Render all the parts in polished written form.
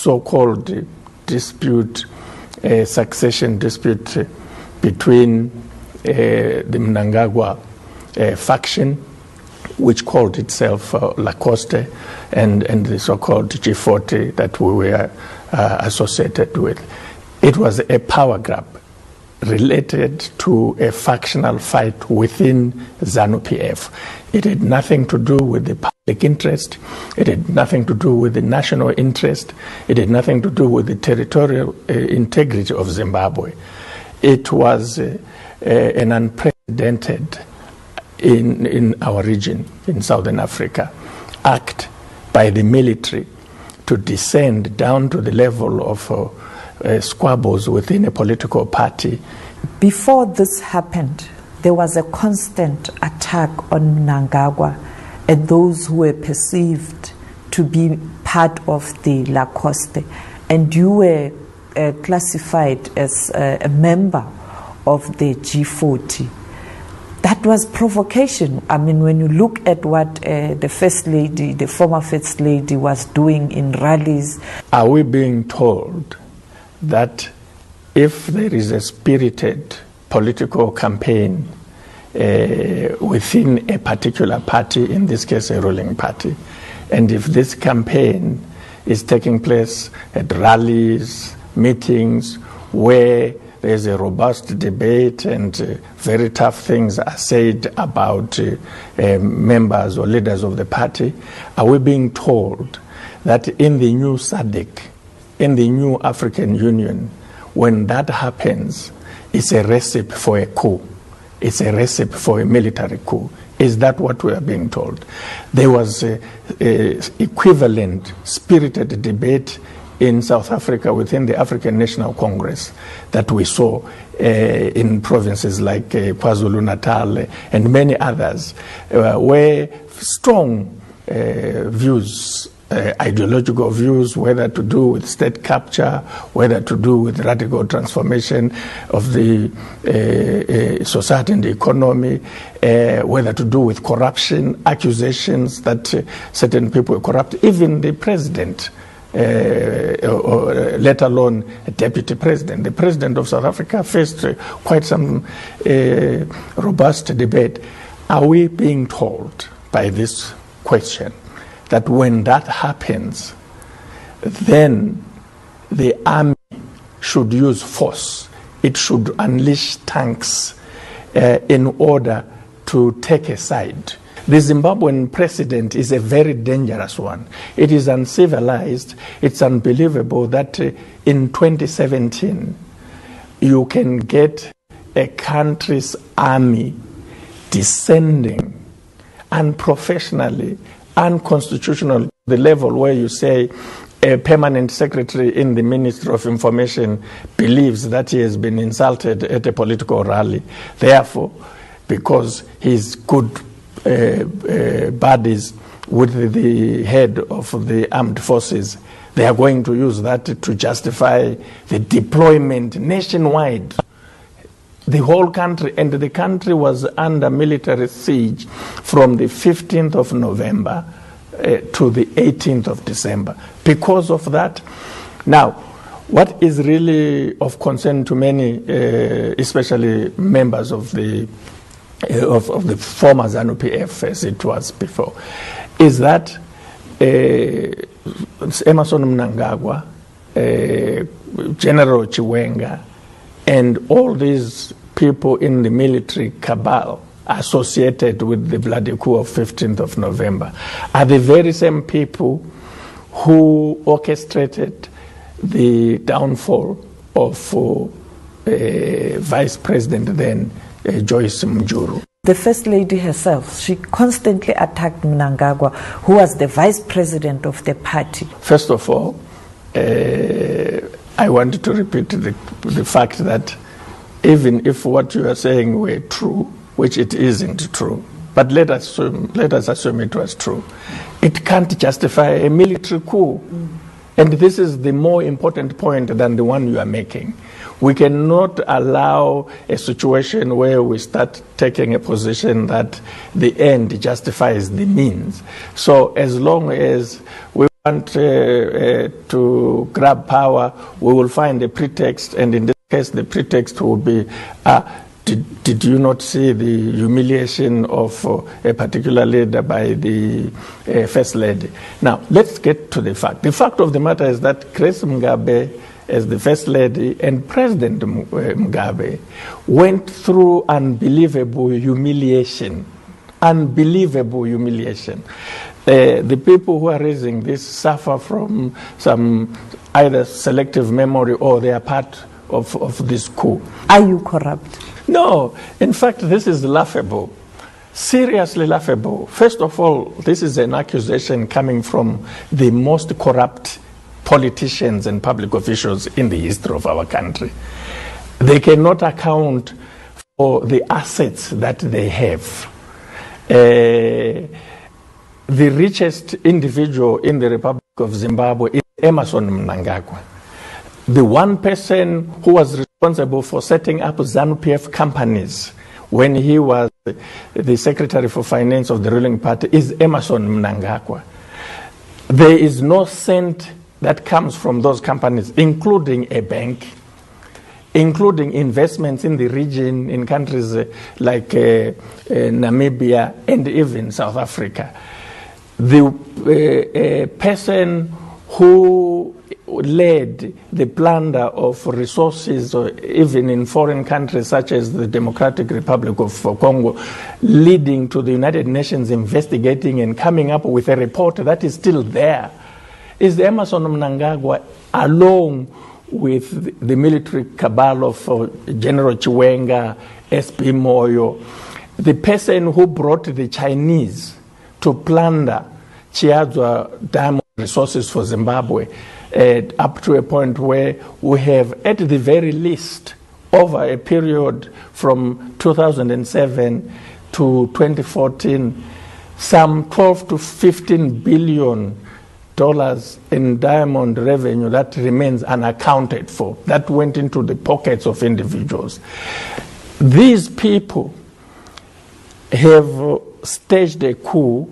so-called dispute, succession dispute between the Mnangagwa faction, which called itself Lacoste, and the so-called G40 that we were associated with. It was a power grab related to a factional fight within ZANU-PF. It had nothing to do with the public interest. It had nothing to do with the national interest. It had nothing to do with the territorial integrity of Zimbabwe. It was an unprecedented, in our region, in Southern Africa, act by the military to descend down to the level of squabbles within a political party. Before this happened, there was a constant attack on Mnangagwa and those who were perceived to be part of the Lacoste, and you were classified as a member of the G40. That was provocation. I mean, when you look at what the First Lady, the former First Lady, was doing in rallies. Are we being told that if there is a spirited political campaign within a particular party, in this case a ruling party, and if this campaign is taking place at rallies, meetings, where there's a robust debate and very tough things are said about members or leaders of the party, are we being told that in the new SADC, in the new African Union, when that happens, it's a recipe for a coup? It's a recipe for a military coup. Is that what we are being told? There was a equivalent spirited debate in South Africa within the African National Congress that we saw in provinces like KwaZulu-Natal and many others, where strong views, ideological views, whether to do with state capture, whether to do with radical transformation of the society and the economy, whether to do with corruption, accusations that certain people are corrupt, even the president, or let alone a deputy president. The president of South Africa faced quite some robust debate. Are we being told by this question that when that happens, then the army should use force? It should unleash tanks in order to take a side? The Zimbabwean precedent is a very dangerous one. It is uncivilized. It's unbelievable that in 2017 you can get a country's army descending unprofessionally, unconstitutional, the level where you say a permanent secretary in the Ministry of Information believes that he has been insulted at a political rally. Therefore, because he's good buddies with the head of the armed forces, they are going to use that to justify the deployment nationwide. The whole country, and the country was under military siege from the 15th of November to the 18th of December. Because of that, now, what is really of concern to many, especially members of the former ZANU-PF, as it was before, is that Emmerson Mnangagwa, General Chiwenga, and all these people in the military cabal associated with the bloody coup of 15th of November are the very same people who orchestrated the downfall of Vice President then, Joyce Mujuru. The First Lady herself, she constantly attacked Mnangagwa, who was the Vice President of the party. First of all, I want to repeat the fact that even if what you are saying were true, which it isn't true, but let us assume it was true, it can't justify a military coup. And this is the more important point than the one you are making. We cannot allow a situation where we start taking a position that the end justifies the means. So as long as we want to grab power, we will find a pretext, and in this case, the pretext will be, did you not see the humiliation of a particular leader by the First Lady? Now, let's get to the fact. The fact of the matter is that Grace Mugabe, as the First Lady, and President Mugabe went through unbelievable humiliation. Unbelievable humiliation. The people who are raising this suffer from some either selective memory or they are part of this coup. Are you corrupt? No. In fact, this is laughable. Seriously laughable. First of all, this is an accusation coming from the most corrupt politicians and public officials in the history of our country. They cannot account for the assets that they have. The richest individual in the Republic of Zimbabwe is Emmerson Mnangagwa. The one person who was responsible for setting up ZANU-PF companies when he was the Secretary for Finance of the ruling party is Emmerson Mnangagwa. There is no cent that comes from those companies, including a bank, including investments in the region, in countries like Namibia and even South Africa. The person who led the plunder of resources, even in foreign countries such as the Democratic Republic of Congo, leading to the United Nations investigating and coming up with a report that is still there, is the Emmerson Mnangagwa, along with the military cabal of General Chiwenga, SP Moyo, the person who brought the Chinese to plunder Chiadzwa diamond resources for Zimbabwe, up to a point where we have, at the very least, over a period from 2007 to 2014, some 12 to 15 billion dollars in diamond revenue that remains unaccounted for, that went into the pockets of individuals. These people have staged a coup,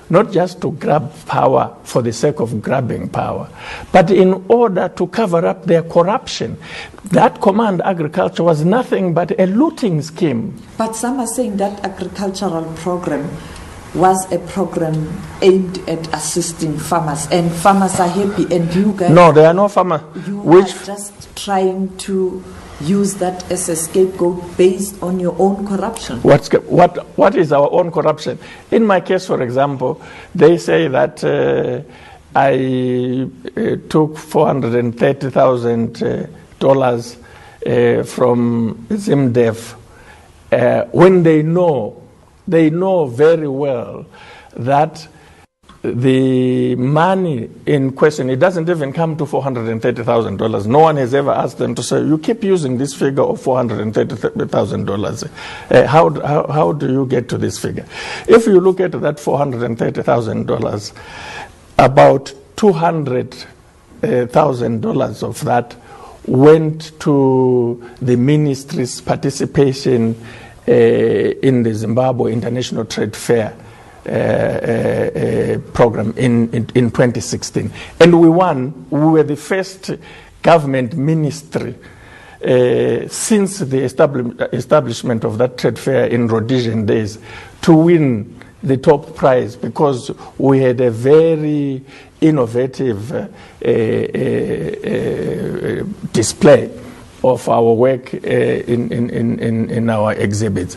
not just to grab power for the sake of grabbing power, but in order to cover up their corruption. That command agriculture was nothing but a looting scheme. But some are saying that agricultural program was a program aimed at assisting farmers, and farmers are happy, and you guys... No, there are no farmers. You are just trying to use that as a scapegoat based on your own corruption. What is our own corruption? In my case, for example, they say that I took $430,000 from ZimDev when they know very well that the money in question, it doesn't even come to $430,000. No one has ever asked them to say, you keep using this figure of $430,000. How do you get to this figure? If you look at that $430,000, about $200,000 of that went to the ministry's participation in the Zimbabwe International Trade Fair program in 2016. And we won. We were the first government ministry since the establishment of that trade fair in Rhodesian days to win the top prize, because we had a very innovative display of our work in our exhibits.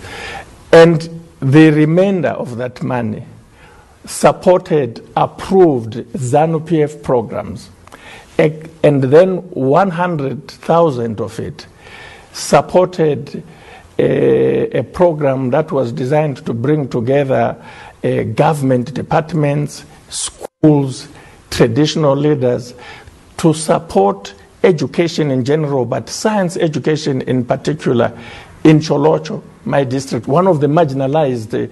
And the remainder of that money supported approved ZANU-PF programs, and then 100,000 of it supported a program that was designed to bring together government departments, schools, traditional leaders to support education in general, but science education in particular, in Cholocho, my district, one of the marginalized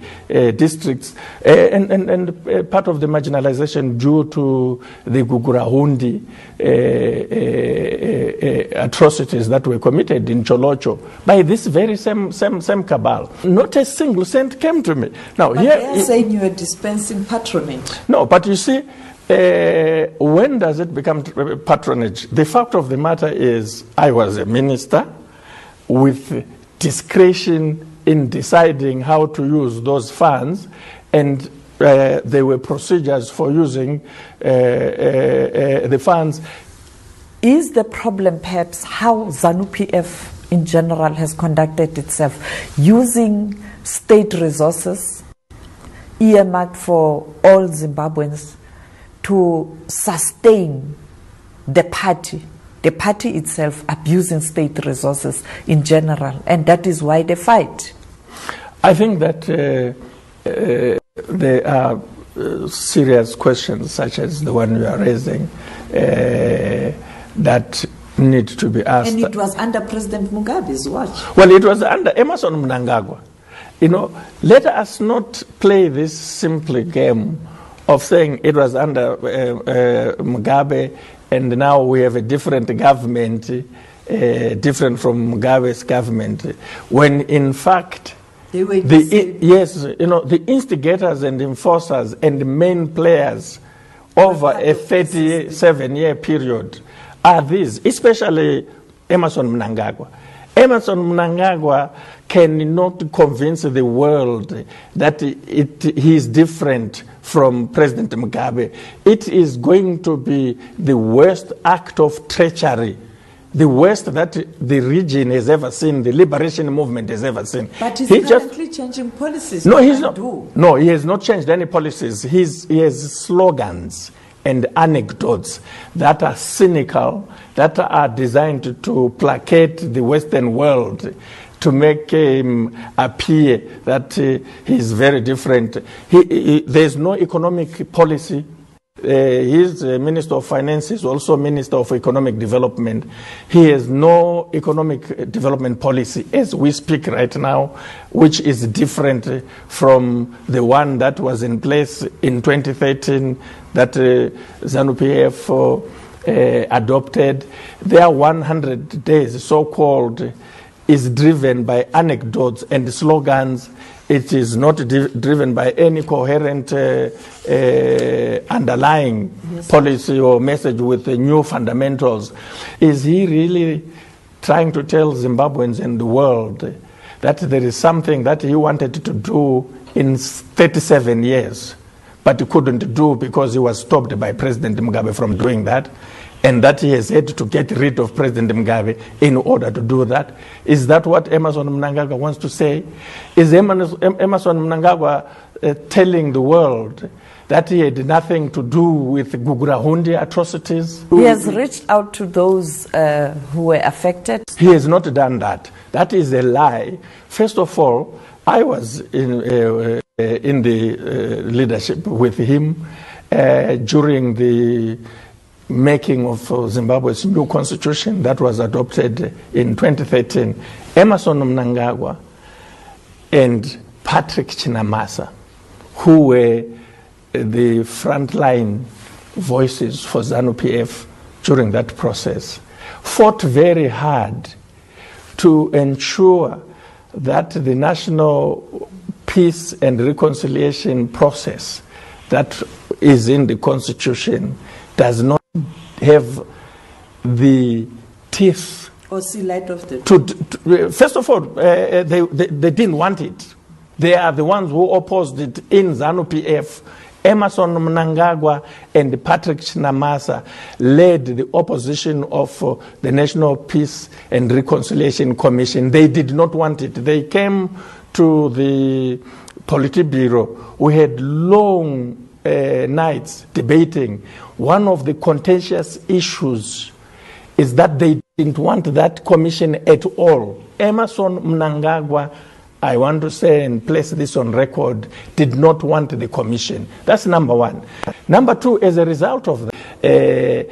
districts, and part of the marginalization due to the Gugurahundi atrocities that were committed in Cholocho by this very same cabal. Not a single cent came to me. Now, but here, they are saying you are dispensing patronage. No, but you see, When does it become patronage? The fact of the matter is I was a minister with discretion in deciding how to use those funds, and there were procedures for using the funds. Is the problem perhaps how ZANU-PF in general has conducted itself, using state resources earmarked for all Zimbabweans to sustain the party itself abusing state resources in general, and that is why they fight? I think that there are serious questions such as the one you are raising that need to be asked. And it was under President Mugabe's watch. Well, it was under Emerson Mnangagwa. You know, let us not play this simple game of saying it was under Mugabe and now we have a different government, different from Mugabe's government, when in fact the instigators and enforcers and the main players over a 37-year period are these, especially Emerson Mnangagwa. Emerson Mnangagwa cannot convince the world that he is different from President Mugabe. It is going to be the worst act of treachery, the worst that the region has ever seen, the liberation movement has ever seen. But he's currently changing policies. No, he's not. No, he has not changed any policies. He has slogans and anecdotes that are cynical, that are designed to placate the Western world, to make him appear that he's very different. There's no economic policy. He's Minister of Finance, he's also Minister of Economic Development. He has no economic development policy as we speak right now, which is different from the one that was in place in 2013 that ZANU-PF adopted. Their 100 days, so-called, is driven by anecdotes and slogans. It is not driven by any coherent underlying policy or message with new fundamentals. Is he really trying to tell Zimbabweans and the world that there is something that he wanted to do in 37 years, but he couldn't do because he was stopped by President Mugabe from doing that, and that he has had to get rid of President Mugabe in order to do that? Is that what Emerson Mnangagwa wants to say? Is Emerson Mnangagwa telling the world that he had nothing to do with Gugurahundi atrocities? He has reached out to those who were affected. He has not done that. That is a lie. First of all, I was in the leadership with him during the making of Zimbabwe's new constitution that was adopted in 2013. Emerson Mnangagwa and Patrick Chinamasa, who were the frontline voices for ZANU-PF during that process, fought very hard to ensure that the national peace and reconciliation process that is in the constitution does not have the teeth or see light of the first of all, they didn't want it. They are the ones who opposed it in ZANU-PF. Emerson Mnangagwa and Patrick Chinamasa led the opposition of the National Peace and Reconciliation Commission. They did not want it. They came to the Politburo. We had long nights debating. One of the contentious issues is that they didn't want that commission at all. Emerson Mnangagwa, I want to say and place this on record, did not want the commission. That's number one. Number two, as a result of that,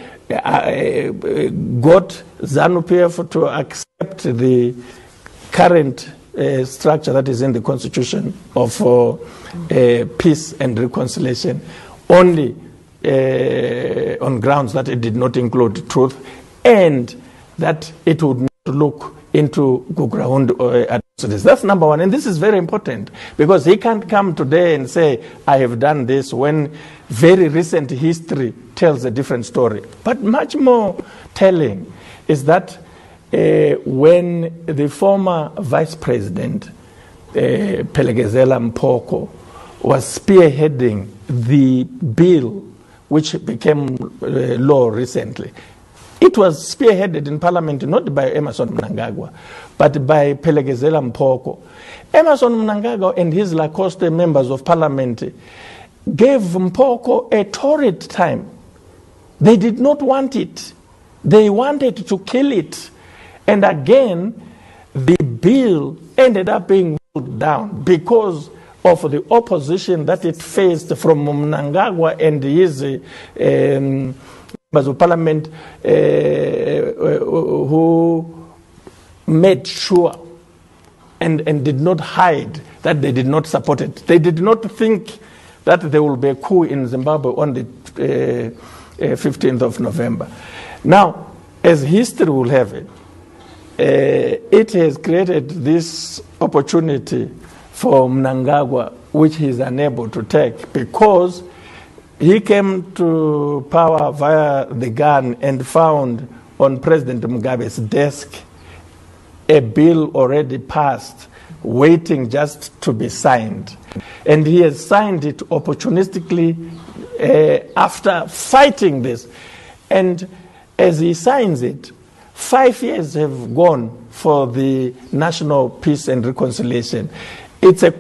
got ZANU-PF to accept the current structure that is in the constitution of peace and reconciliation only on grounds that it did not include truth and that it would not look into ground atrocities. That's number one. And this is very important because he can't come today and say, I have done this, when very recent history tells a different story. But much more telling is that when the former vice president, Pelegezela Mpoko, was spearheading the bill which became law recently, it was spearheaded in parliament not by Emmerson Mnangagwa, but by Pelegezela Mpoko. Emmerson Mnangagwa and his Lacoste members of parliament gave Mpoko a torrid time. They did not want it. They wanted to kill it. And again, the bill ended up being pulled down because of the opposition that it faced from Mnangagwa and his members of parliament who made sure and did not hide that they did not support it. They did not think that there will be a coup in Zimbabwe on the 15th of November. Now, as history will have it, it has created this opportunity for Mnangagwa, which he is unable to take because he came to power via the gun and found on President Mugabe's desk a bill already passed, waiting just to be signed. And he has signed it opportunistically after fighting this. And as he signs it, 5 years have gone for the National Peace and Reconciliation. It's a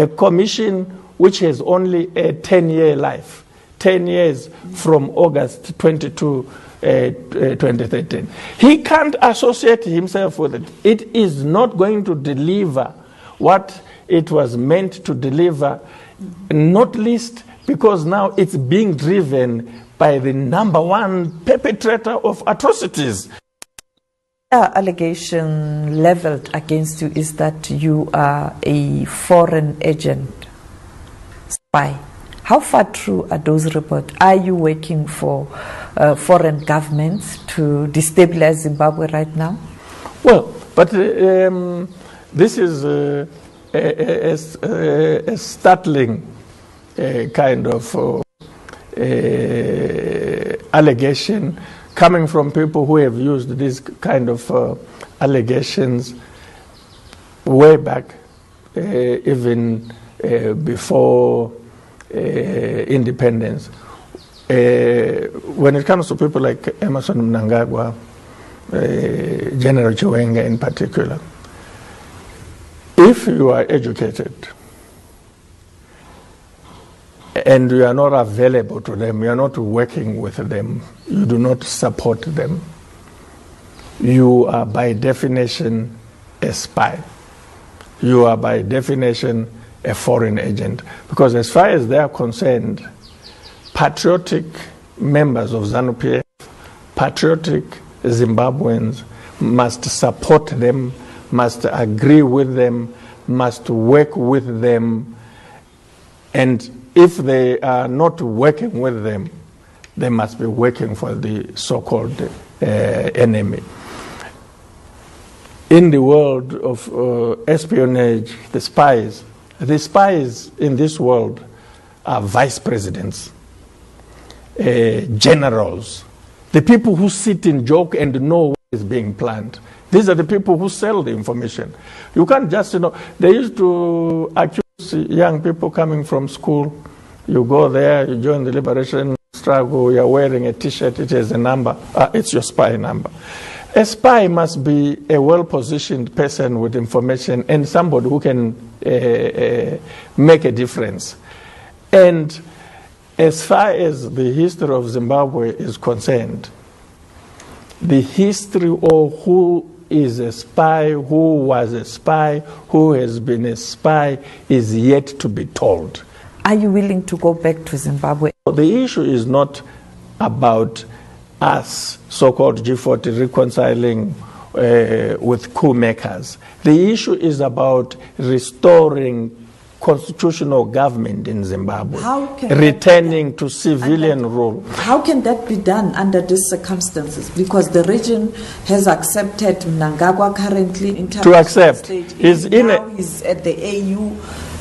commission which has only a 10-year life, 10 years from August 22, 2013. He can't associate himself with it. It is not going to deliver what it was meant to deliver, not least because now it's being driven by the number one perpetrator of atrocities. Allegation leveled against you is that you are a foreign agent, spy. How far true are those reports? Are you working for foreign governments to destabilize Zimbabwe right now? Well, but this is a startling kind of allegation coming from people who have used these kind of allegations way back, even before independence. When it comes to people like Emmerson Mnangagwa, General Chiwenga in particular, if you are educated and you are not available to them, you are not working with them, you do not support them, you are by definition a spy. You are by definition a foreign agent. Because as far as they are concerned, patriotic members of ZANU-PF, patriotic Zimbabweans must support them, must agree with them, must work with them, and if they are not working with them, they must be working for the so-called enemy. In the world of espionage, the spies in this world are vice presidents, generals, the people who sit in joke and know what is being planned. These are the people who sell the information. You can't just, they used to accuse young people coming from school. You go there, you join the liberation struggle, you're wearing a t-shirt, it has a number, it's your spy number. A spy must be a well-positioned person with information and somebody who can make a difference. And as far as the history of Zimbabwe is concerned, the history of who is a spy, who was a spy, who has been a spy is yet to be told. Are you willing to go back to Zimbabwe? The issue is not about us, so-called G40, reconciling with coup makers. The issue is about restoring constitutional government in Zimbabwe, How can returning to civilian rule. How can that be done under these circumstances? Because the region has accepted Mnangagwa currently in To accept. He's at the AU,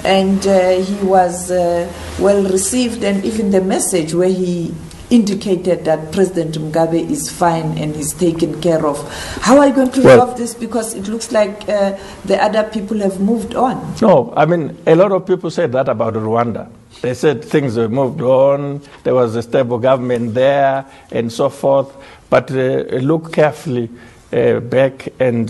and he was well received, and even the message where he indicated that President Mugabe is fine and is taken care of. How are you going to resolve this? Because it looks like the other people have moved on. No, I mean, a lot of people said that about Rwanda. They said things have moved on, there was a stable government there, and so forth. But look carefully back and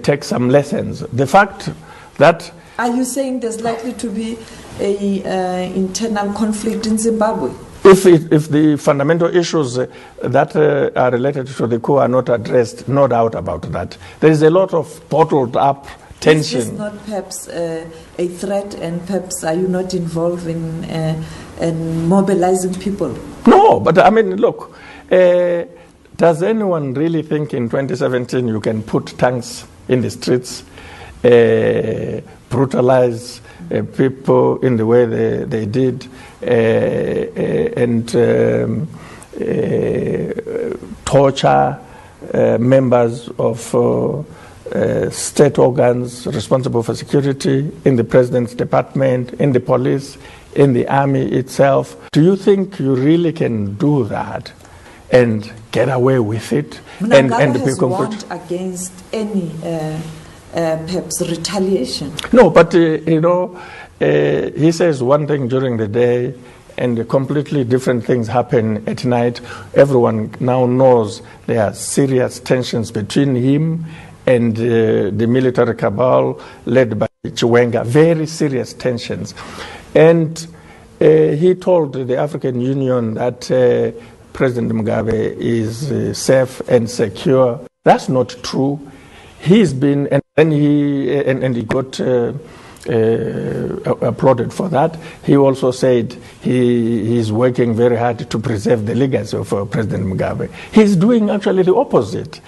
take some lessons. The fact that... Are you saying there's likely to be an internal conflict in Zimbabwe? If the fundamental issues that are related to the coup are not addressed, no doubt about that. There is a lot of bottled up tension. Is this not perhaps a threat, and perhaps are you not involved in mobilizing people? No, but I mean, look, does anyone really think in 2017 you can put tanks in the streets, brutalize people in the way they did, and torture members of state organs responsible for security in the president's department, in the police, in the army itself? Do you think you really can do that and get away with it? Mugabe has warned against any perhaps retaliation. No, but you know, he says one thing during the day and completely different things happen at night. Everyone now knows there are serious tensions between him and the military cabal led by Chiwenga, very serious tensions. And he told the African Union that President Mugabe is safe and secure. That's not true. He's been, and then he got applauded for that. He also said he's working very hard to preserve the legacy of President Mugabe. He's doing actually the opposite.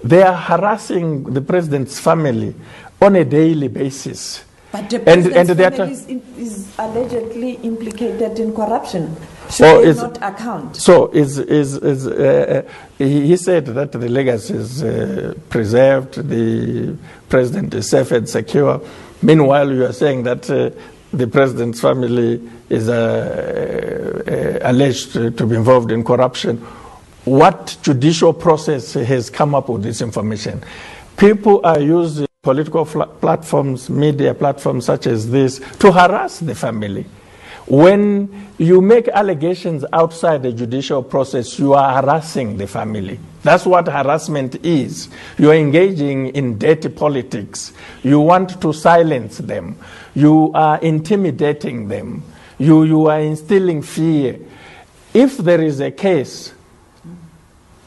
They are harassing the president's family on a daily basis. But the president's family is allegedly implicated in corruption. Should they not account? So he said that the legacy is preserved, the president is safe and secure. Meanwhile, you are saying that the president's family is alleged to be involved in corruption. What judicial process has come up with this information? People are using political platforms, media platforms such as this to harass the family. When you make allegations outside the judicial process, you are harassing the family. That's what harassment is. You are engaging in dirty politics. You want to silence them. You are intimidating them. You are instilling fear. If there is a case,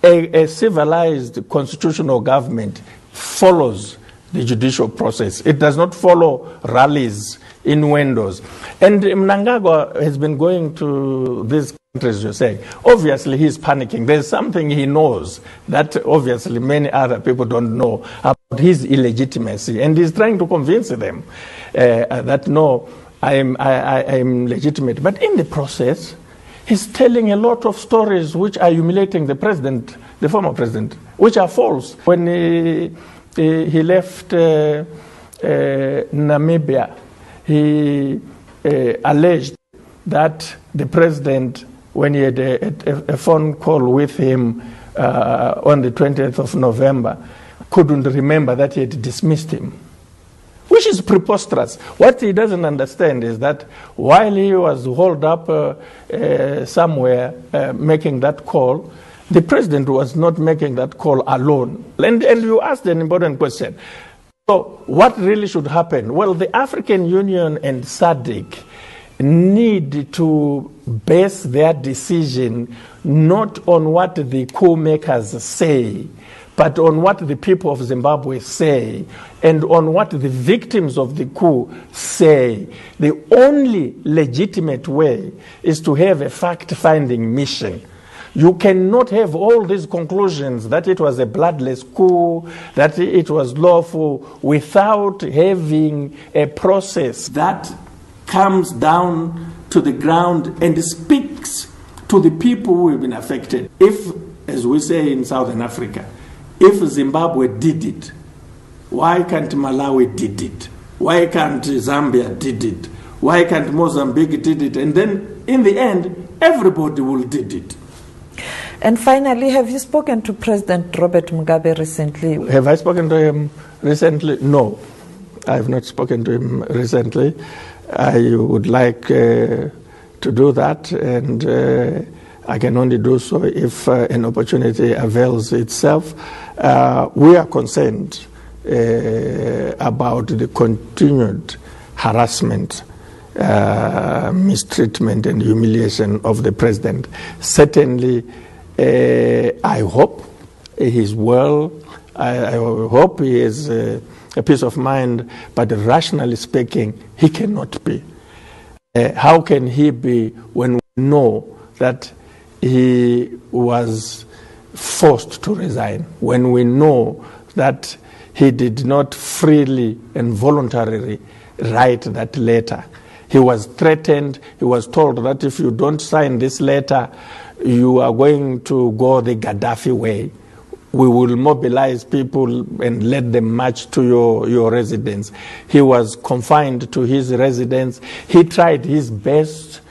a civilized constitutional government follows the judicial process. It does not follow rallies, innuendos. And Mnangagwa has been going to these countries, you say. Obviously, he's panicking. There's something he knows that obviously many other people don't know about his illegitimacy. And he's trying to convince them that, no, I'm legitimate. But in the process, he's telling a lot of stories which are humiliating the president, the former president, which are false. When he left Namibia, he alleged that the president, when he had a phone call with him on the 20th of November, couldn't remember that he had dismissed him, which is preposterous. What he doesn't understand is that while he was holed up somewhere making that call, the president was not making that call alone. And you asked an important question. So what really should happen? Well, the African Union and SADC need to base their decision not on what the coup makers say, but on what the people of Zimbabwe say and on what the victims of the coup say. The only legitimate way is to have a fact-finding mission. You cannot have all these conclusions that it was a bloodless coup, that it was lawful, without having a process that comes down to the ground and speaks to the people who have been affected. If, as we say in Southern Africa, if Zimbabwe did it, why can't Malawi did it? Why can't Zambia did it? Why can't Mozambique did it? And then, in the end, everybody will did it. And finally, have you spoken to President Robert Mugabe recently? Have I spoken to him recently? No, I have not spoken to him recently. I would like to do that, and I can only do so if an opportunity avails itself. We are concerned about the continued harassment, mistreatment and humiliation of the president. Certainly, I hope he's well. I hope he has a peace of mind, but rationally speaking, he cannot be. How can he be when we know that he was forced to resign, when we know that he did not freely and voluntarily write that letter? He was threatened. He was told that if you don't sign this letter, you are going to go the Gaddafi way. We will mobilize people and let them march to your residence. He was confined to his residence. He tried his best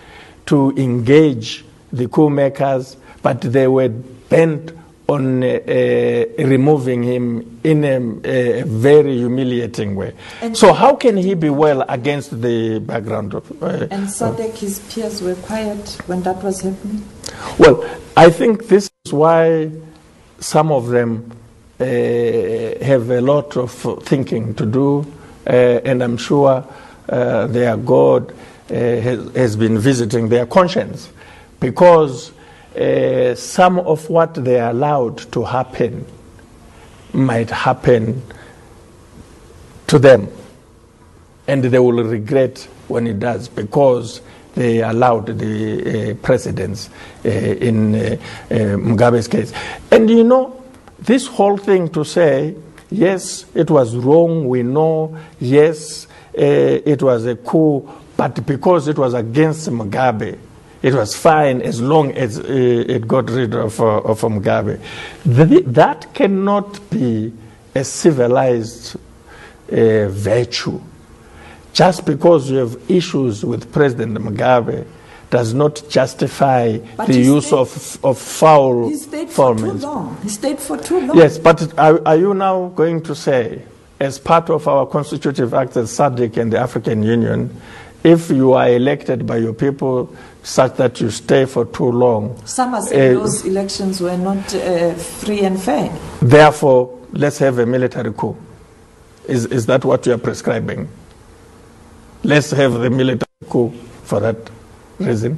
to engage the coup makers, but they were bent on removing him in a very humiliating way. And so how can he be well against the background of... and SADC, his peers were quiet when that was happening? Well, I think this is why some of them have a lot of thinking to do, and I'm sure their God has been visiting their conscience, because some of what they allowed to happen might happen to them, and they will regret when it does, because they allowed the precedents in Mugabe's case. And you know, this whole thing to say, yes, it was wrong, we know, yes, it was a coup, but because it was against Mugabe, it was fine as long as it got rid of Mugabe. That cannot be a civilized virtue. Just because you have issues with President Mugabe does not justify the use of foul means. He stayed for too long. He stayed for too long. Yes, but are you now going to say, as part of our constitutive act as SADC and the African Union, if you are elected by your people such that you stay for too long... Some are saying those elections were not free and fair. Therefore, let's have a military coup. Is that what you are prescribing? Let's have the military coup for that reason.